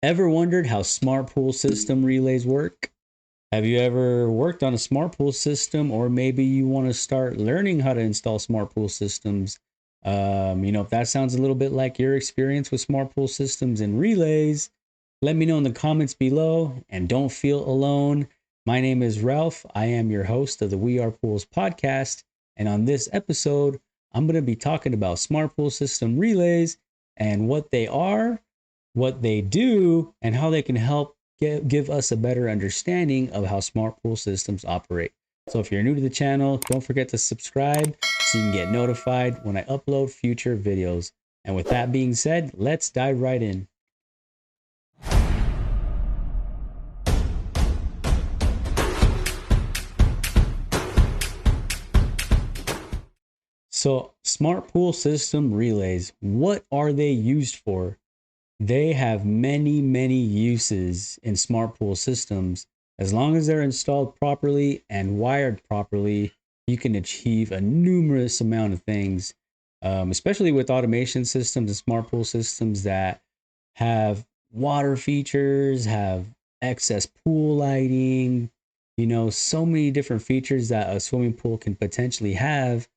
Ever wondered how smart pool system relays work? Have you ever worked on a smart pool system, or maybe you want to start learning how to install smart pool systems? If that sounds a little bit like your experience with smart pool systems and relays, let me know in the comments below and don't feel alone. My name is Ralph. I am your host of the We Are Poolz podcast. And on this episode, I'm going to be talking about smart pool system relays and what they are, what they do, and how they can help give us a better understanding of how smart pool systems operate. So if you're new to the channel, don't forget to subscribe so you can get notified when I upload future videos. And with that being said, let's dive right in. So smart pool system relays, what are they used for? They have many uses in smart pool systems. As long as they're installed properly and wired properly, you can achieve a numerous amount of things, especially with automation systems and smart pool systems that have water features, have excess pool lighting, so many different features that a swimming pool can potentially have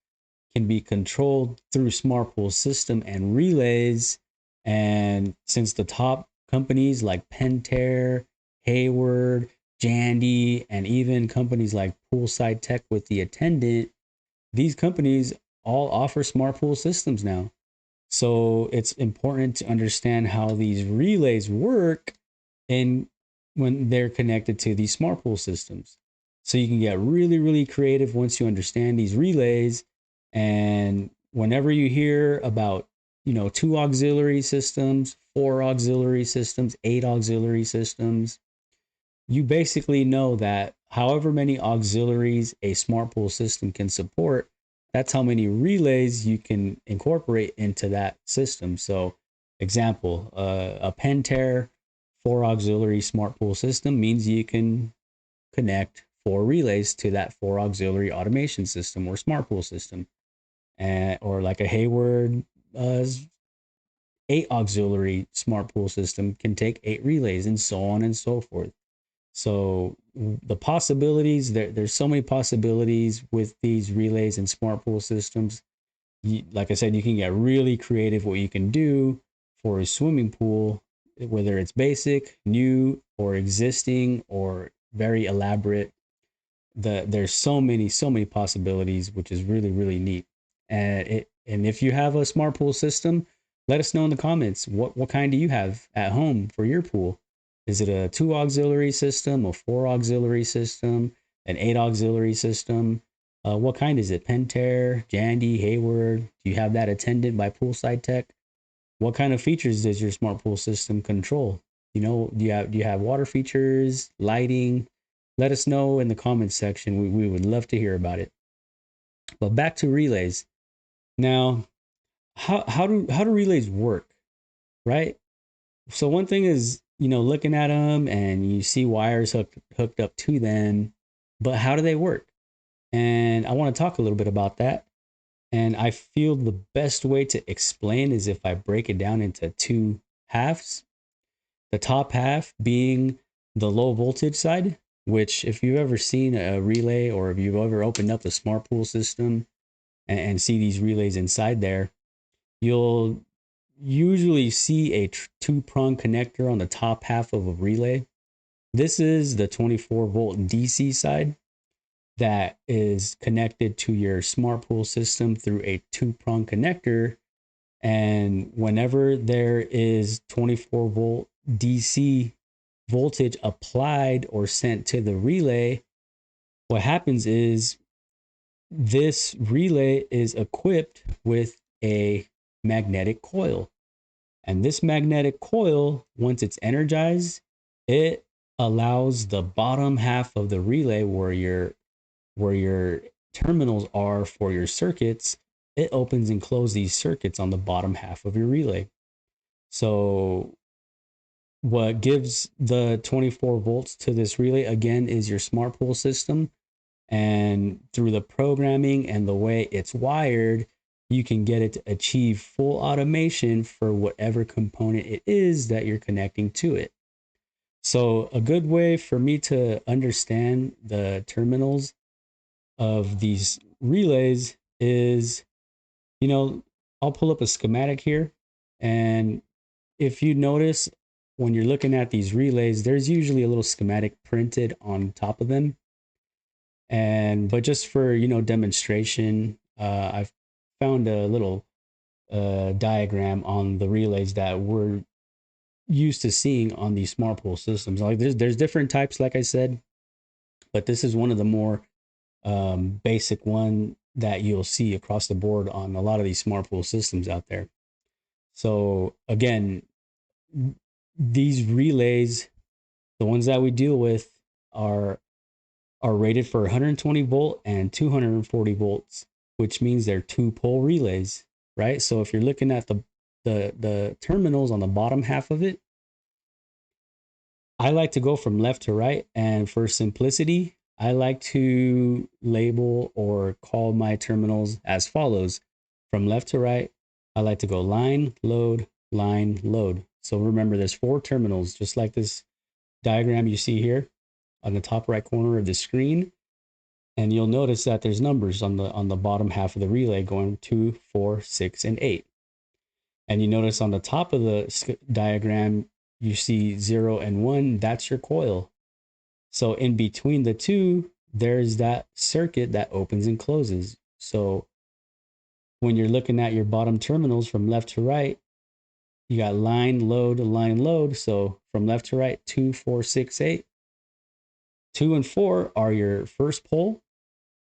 can be controlled through smart pool system and relays. And since the top companies like Pentair, Hayward, Jandy, and even companies like Poolside Tech with the Attendant, these companies all offer smart pool systems now. So it's important to understand how these relays work and when they're connected to these smart pool systems. So you can get really creative once you understand these relays. And whenever you hear about, two auxiliary systems, four auxiliary systems, eight auxiliary systems, you basically know that however many auxiliaries a smart pool system can support, that's how many relays you can incorporate into that system. So, example, a Pentair four auxiliary smart pool system means you can connect four relays to that four auxiliary automation system or smart pool system. Or like a Hayward eight auxiliary smart pool system can take eight relays, and so on and so forth. So the possibilities, there's so many possibilities with these relays and smart pool systems. Like I said, you can get really creative what you can do for a swimming pool, whether it's basic, new, or existing, or very elaborate. There's so many possibilities, which is really neat. And if you have a smart pool system, let us know in the comments what kind do you have at home for your pool. Is it a two auxiliary system, a four auxiliary system, an eight auxiliary system? What kind is it? Pentair, Jandy, Hayward? Do you have that Attendant by Poolside Tech? What kind of features does your smart pool system control? Do you have water features, lighting? Let us know in the comments section. We would love to hear about it. But back to relays. Now, how do relays work, right? So one thing is, looking at them and you see wires hooked up to them, but how do they work? And I want to talk a little bit about that. And I feel the best way to explain is if I break it down into two halves. The top half being the low voltage side, which if you've ever seen a relay or if you've ever opened up a smart pool system and see these relays inside there, you'll usually see a two-prong connector on the top half of a relay. This is the 24-volt DC side that is connected to your smart pool system through a two-prong connector. And whenever there is 24-volt DC voltage applied or sent to the relay, what happens is this relay is equipped with a magnetic coil. And this magnetic coil, once it's energized, it allows the bottom half of the relay where your terminals are for your circuits, it opens and closes these circuits on the bottom half of your relay. So what gives the 24 volts to this relay again is your smart pool system. And through the programming and the way it's wired, you can get it to achieve full automation for whatever component it is that you're connecting to it. So a good way for me to understand the terminals of these relays is, I'll pull up a schematic here. And if you notice, when you're looking at these relays, there's usually a little schematic printed on top of them. But just for, demonstration, I've found a little diagram on the relays that we're used to seeing on these smart pool systems. Like there's different types, like I said, but this is one of the more basic one that you'll see across the board on a lot of these smart pool systems out there. So again, these relays, the ones that we deal with, are rated for 120 volt and 240 volts, which means they're 2-pole relays, right? So if you're looking at the terminals on the bottom half of it, I like to go from left to right, and for simplicity, I like to label or call my terminals as follows. From left to right, I like to go line, load, line, load. So remember, there's 4 terminals, just like this diagram you see here on the top right corner of the screen. And you'll notice that there's numbers on the bottom half of the relay going 2, 4, 6, and 8. And you notice on the top of the diagram, you see 0 and 1, that's your coil. So in between the two, there's that circuit that opens and closes. So when you're looking at your bottom terminals from left to right, you got line, load, line, load. So from left to right, 2, 4, 6, 8. 2 and 4 are your first pole,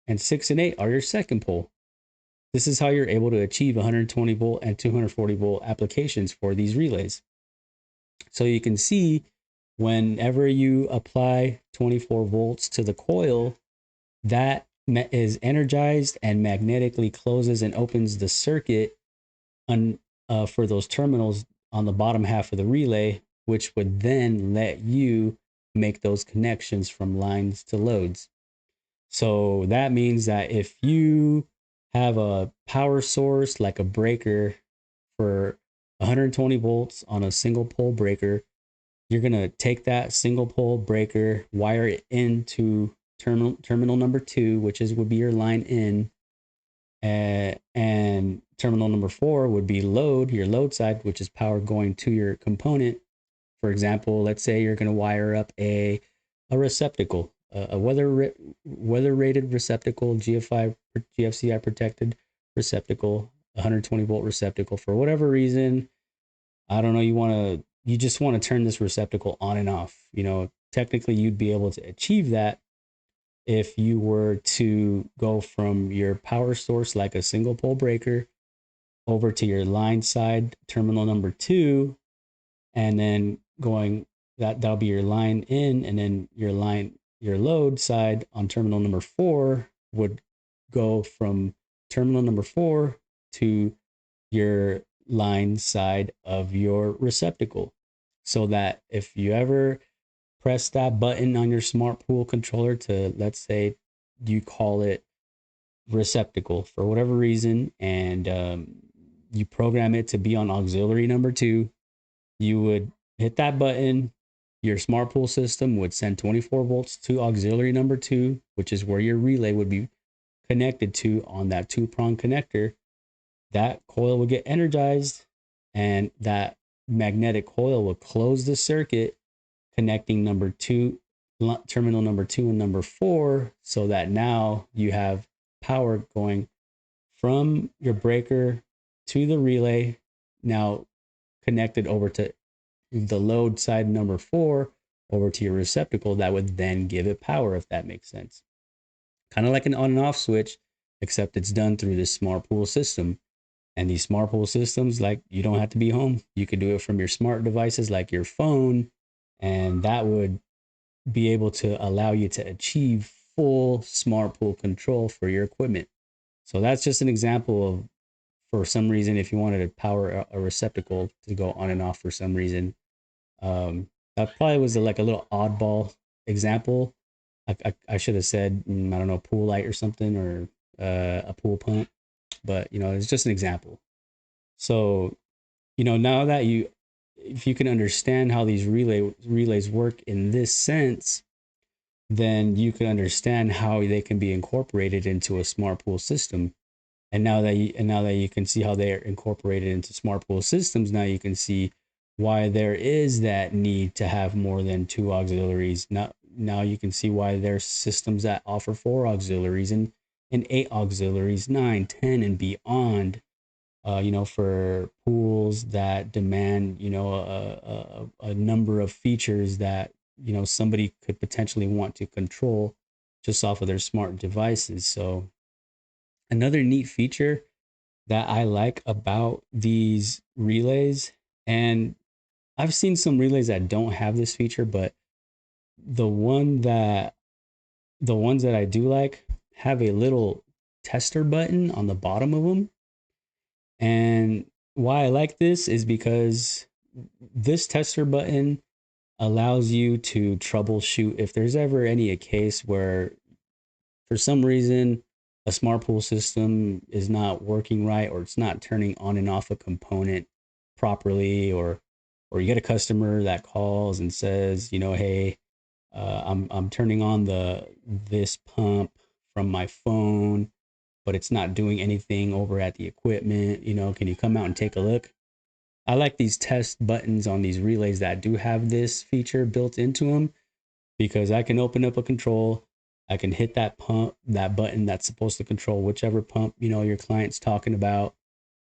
and 6 and 8 are your second pole. This is how you're able to achieve 120 volt and 240 volt applications for these relays. So you can see whenever you apply 24 volts to the coil, that is energized and magnetically closes and opens the circuit for those terminals on the bottom half of the relay, which would then let you make those connections from lines to loads. So that means that if you have a power source like a breaker for 120 volts on a single pole breaker, you're going to take that single pole breaker, wire it into terminal number 2, which would be your line in, and terminal number 4 would be load, your load side, which is power going to your component. For example, let's say you're going to wire up a receptacle, a weather rated receptacle, GFCI protected receptacle, 120 volt receptacle. For whatever reason, I don't know, you just want to turn this receptacle on and off. Technically you'd be able to achieve that if you were to go from your power source, like a single pole breaker, over to your line side, terminal number 2, and then that'll be your line in, and then your load side on terminal number 4 would go from terminal number 4 to your line side of your receptacle. So that if you ever press that button on your smart pool controller to, let's say you call it receptacle for whatever reason, and you program it to be on auxiliary number 2, you would hit that button. Your smart pool system would send 24 volts to auxiliary number 2, which is where your relay would be connected to on that 2-prong connector. That coil will get energized, and that magnetic coil will close the circuit connecting terminal number 2 and number 4, so that now you have power going from your breaker to the relay, now connected over to the load side number 4, over to your receptacle that would then give it power, if that makes sense. Kind of like an on and off switch, except it's done through this smart pool system. And these smart pool systems, like, you don't have to be home. You could do it from your smart devices like your phone, and that would be able to allow you to achieve full smart pool control for your equipment. So that's just an example of, for some reason, if you wanted to power a receptacle to go on and off for some reason, that probably was like a little oddball example. I should have said, I don't know, pool light or something, or a pool pump. but it's just an example. So, now that if you can understand how these relays work in this sense, then you can understand how they can be incorporated into a smart pool system. And now that you can see how they're incorporated into smart pool systems, now you can see why there is that need to have more than 2 auxiliaries. Now you can see why there's systems that offer 4 auxiliaries and 8 auxiliaries, 9, 10, and beyond. For pools that demand, a number of features that, somebody could potentially want to control just off of their smart devices. So another neat feature that I like about these relays, and I've seen some relays that don't have this feature, but the one that the ones that I do like have a little tester button on the bottom of them. And why I like this is because this tester button allows you to troubleshoot if there's ever a case where for some reason a smart pool system is not working right, or it's not turning on and off a component properly, or you get a customer that calls and says, hey, I'm turning on this pump from my phone, but it's not doing anything over at the equipment. Can you come out and take a look? I like these test buttons on these relays that do have this feature built into them, because I can open up a control, I can hit that button that's supposed to control whichever pump, your client's talking about,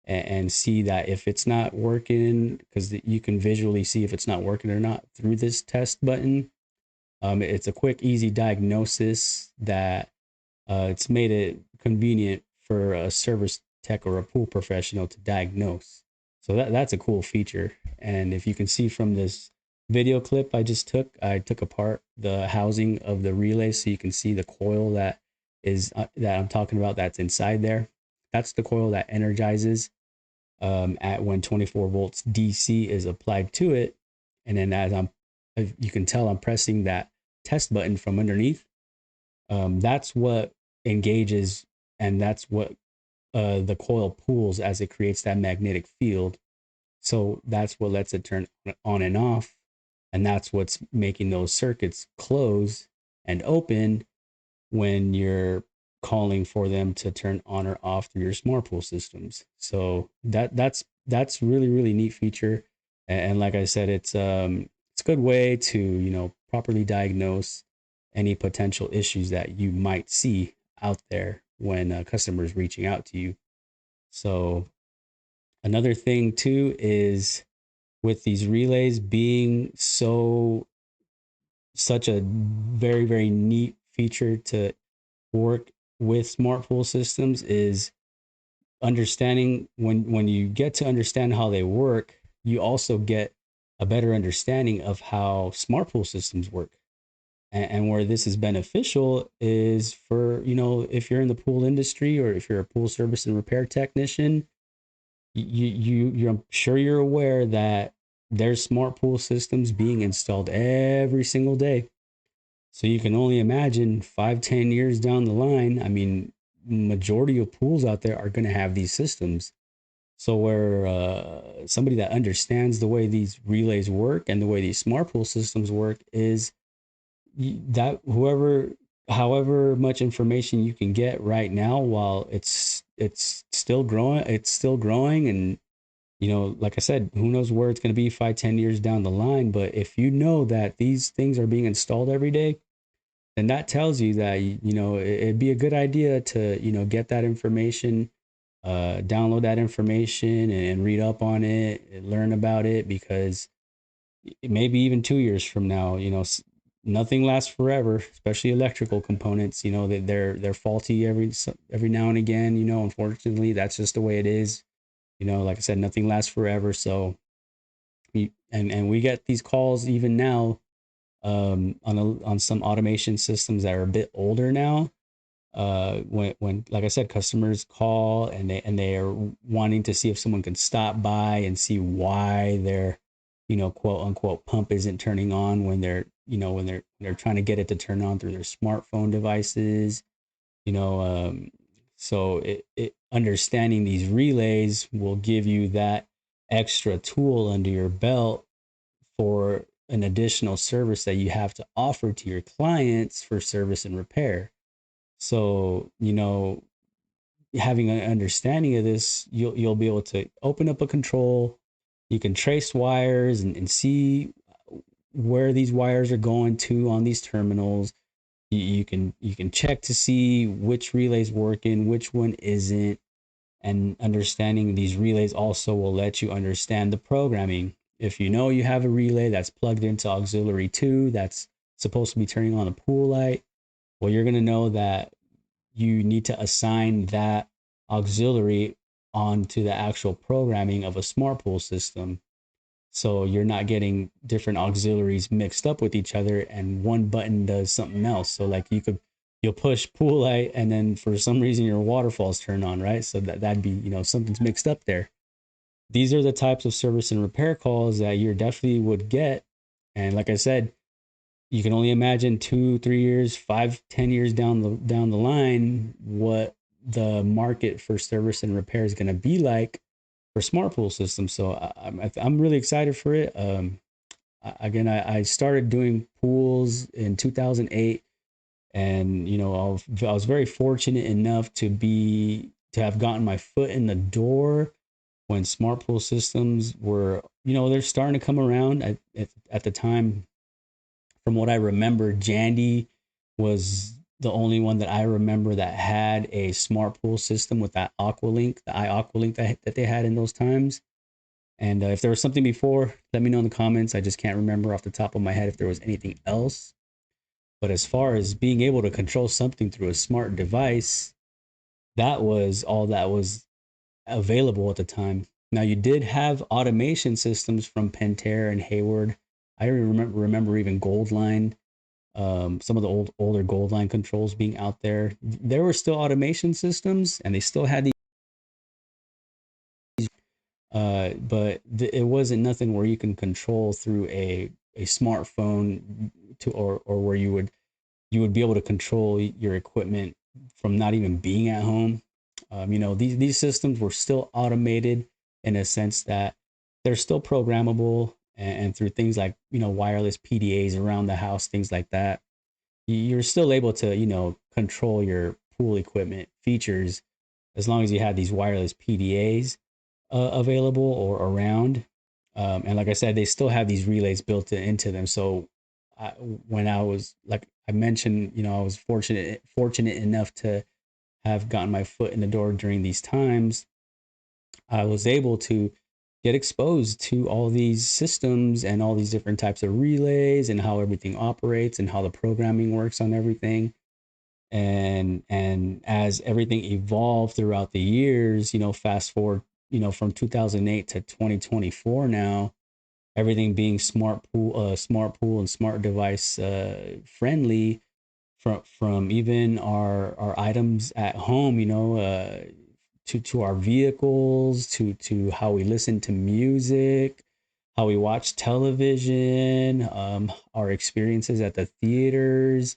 and see that if it's not working, because you can visually see if it's not working or not through this test button. It's a quick, easy diagnosis that it's made it convenient for a service tech or a pool professional to diagnose. So that's a cool feature. And if you can see from this video clip I took apart the housing of the relay, so you can see the coil that I'm talking about that's inside there. That's the coil that energizes at when 24 volts DC is applied to it. And then you can tell I'm pressing that test button from underneath. That's what engages, and that's what the coil pulls as it creates that magnetic field. So that's what lets it turn on and off. And that's what's making those circuits close and open when you're calling for them to turn on or off through your smart pool systems. So that's really, really neat feature. And like I said, it's a good way to, properly diagnose any potential issues that you might see out there when customers reaching out to you. So another thing too is with these relays being such a very, very neat feature to work with smart pool systems, is understanding when you get to understand how they work, you also get a better understanding of how smart pool systems work. And where this is beneficial is for, if you're in the pool industry, or if you're a pool service and repair technician, I'm sure you're aware that there's smart pool systems being installed every single day. So you can only imagine 5-10 years down the line, I mean, majority of pools out there are going to have these systems. So where somebody that understands the way these relays work and the way these smart pool systems work is that however much information you can get right now while it's still growing, and like I said, who knows where it's going to be 5-10 years down the line. But if you know that these things are being installed every day, then that tells you that it'd be a good idea to get that information, download that information and read up on it and learn about it, because maybe even 2 years from now, nothing lasts forever, especially electrical components. They're faulty every now and again. Unfortunately, that's just the way it is. Like I said, nothing lasts forever. So we get these calls even now on some automation systems that are a bit older now. When like I said, customers call and they are wanting to see if someone can stop by and see why their quote unquote pump isn't turning on when they're trying to get it to turn on through their smartphone devices. So understanding these relays will give you that extra tool under your belt for an additional service that you have to offer to your clients for service and repair. So, having an understanding of this, you'll be able to open up a control. You can trace wires and see where these wires are going to on these terminals. You can check to see which relay's working, which one isn't, and understanding these relays also will let you understand the programming. If you know you have a relay that's plugged into auxiliary 2 that's supposed to be turning on a pool light, well, you're going to know that you need to assign that auxiliary onto the actual programming of a smart pool system. So you're not getting different auxiliaries mixed up with each other and one button does something else. So like you'll push pool light and then for some reason your waterfalls turn on, right? So that'd be, something's mixed up there. These are the types of service and repair calls that you definitely would get. And like I said, you can only imagine 2, 3 years, 5, 10 years down the line what the market for service and repair is going to be like for smart pool systems. So I'm really excited for it. Again, I started doing pools in 2008, and I was very fortunate enough to have gotten my foot in the door when smart pool systems were, they're starting to come around. At the time, from what I remember, Jandy was the only one that I remember that had a smart pool system with that IAqualink, the IAqualink that they had in those times. And if there was something before, let me know in the comments. I just can't remember off the top of my head if there was anything else. But as far as being able to control something through a smart device, that was all that was available at the time. Now, you did have automation systems from Pentair and Hayward. I remember even Goldline, some of the older Goldline controls being out there. There were still automation systems, and they still had these, but it wasn't nothing where you can control through a smartphone or where you would be able to control your equipment from not even being at home. These systems were still automated in a sense that they're still programmable, and through things like wireless PDAs around the house, things like that, you're still able to control your pool equipment features as long as you have these wireless PDAs available or around. And like I said, they still have these relays built into them. So when I was, like I mentioned, I was fortunate enough to have gotten my foot in the door during these times. I was able to get exposed to all these systems and all these different types of relays and how everything operates and how the programming works on everything. And as everything evolved throughout the years, fast forward, from 2008 to 2024 now, everything being smart pool and smart device friendly, from even our items at home, to our vehicles, to how we listen to music, how we watch television, our experiences at the theaters.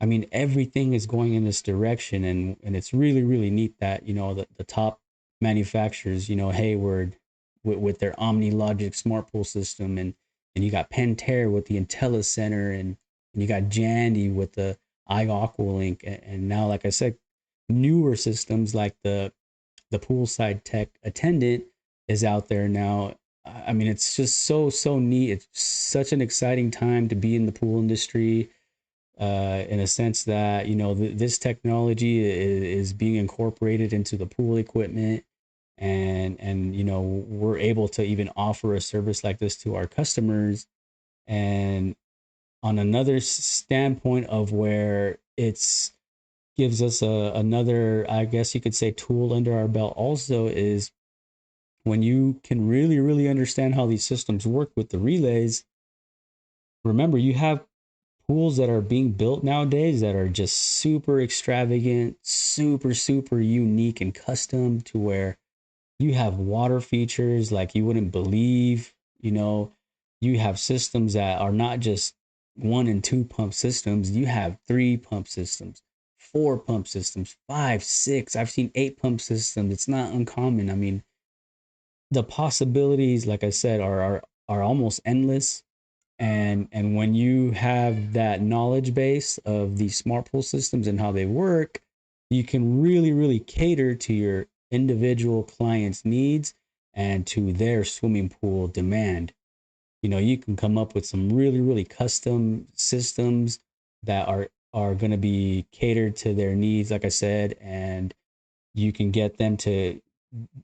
I mean, everything is going in this direction, and it's really, really neat that, the top manufacturers, Hayward with their Omni Logic smart pool system, and you got Pentair with the Intellicenter, and you got Jandy with the IAqualink, and now, like I said, newer systems like the Poolside Tech Attendant is out there now. I mean, it's just so neat. It's such an exciting time to be in the pool industry, in a sense that this technology is being incorporated into the pool equipment, and we're able to even offer a service like this to our customers. And on another standpoint of where it's gives us another, I guess you could say, tool under our belt also, is when you can really, really understand how these systems work with the relays. Remember, you have pools that are being built nowadays that are just super extravagant, super unique and custom, to where you have water features like you wouldn't believe. You have systems that are not just 1 and 2 pump systems. You have 3 pump systems, 4 pump systems, 5, 6. I've seen 8 pump systems. It's not uncommon. I mean, the possibilities, like I said, are almost endless. And when you have that knowledge base of these smart pool systems and how they work, you can really cater to your individual client's needs and to their swimming pool demand. You can come up with some really custom systems that are going to be catered to their needs, like I said, and you can get them to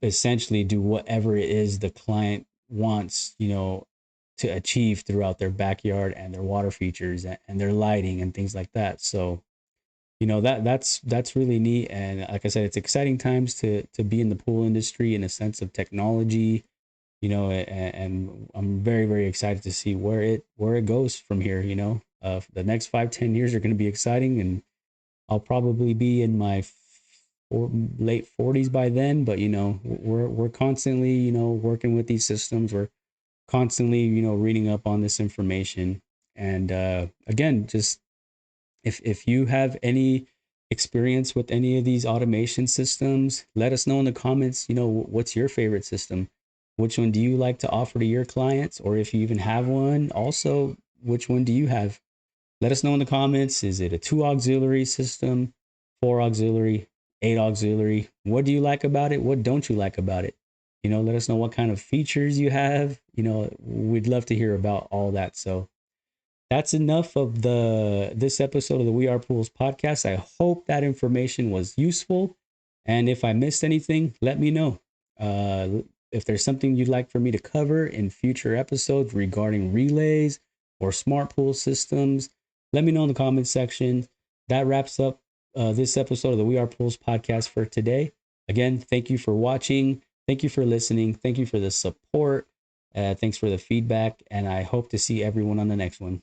essentially do whatever it is the client wants, to achieve throughout their backyard and their water features and their lighting and things like that. So, that's really neat. And like I said, it's exciting times to be in the pool industry in a sense of technology, and I'm very excited to see where it goes from here. The next 5-10 years are going to be exciting, and I'll probably be in my late 40s by then. But we're constantly working with these systems. We're constantly reading up on this information. And again, just if you have any experience with any of these automation systems, let us know in the comments. What's your favorite system? Which one do you like to offer to your clients? Or if you even have one, also, which one do you have? Let us know in the comments. Is it a 2 auxiliary system, 4 auxiliary, 8 auxiliary? What do you like about it? What don't you like about it? Let us know what kind of features you have. We'd love to hear about all that. So that's enough of this episode of the We Are Poolz podcast. I hope that information was useful. And if I missed anything, let me know. If there's something you'd like for me to cover in future episodes regarding relays or smart pool systems, let me know in the comments section. That wraps up this episode of the We Are Poolz podcast for today. Again, thank you for watching. Thank you for listening. Thank you for the support. Thanks for the feedback. And I hope to see everyone on the next one.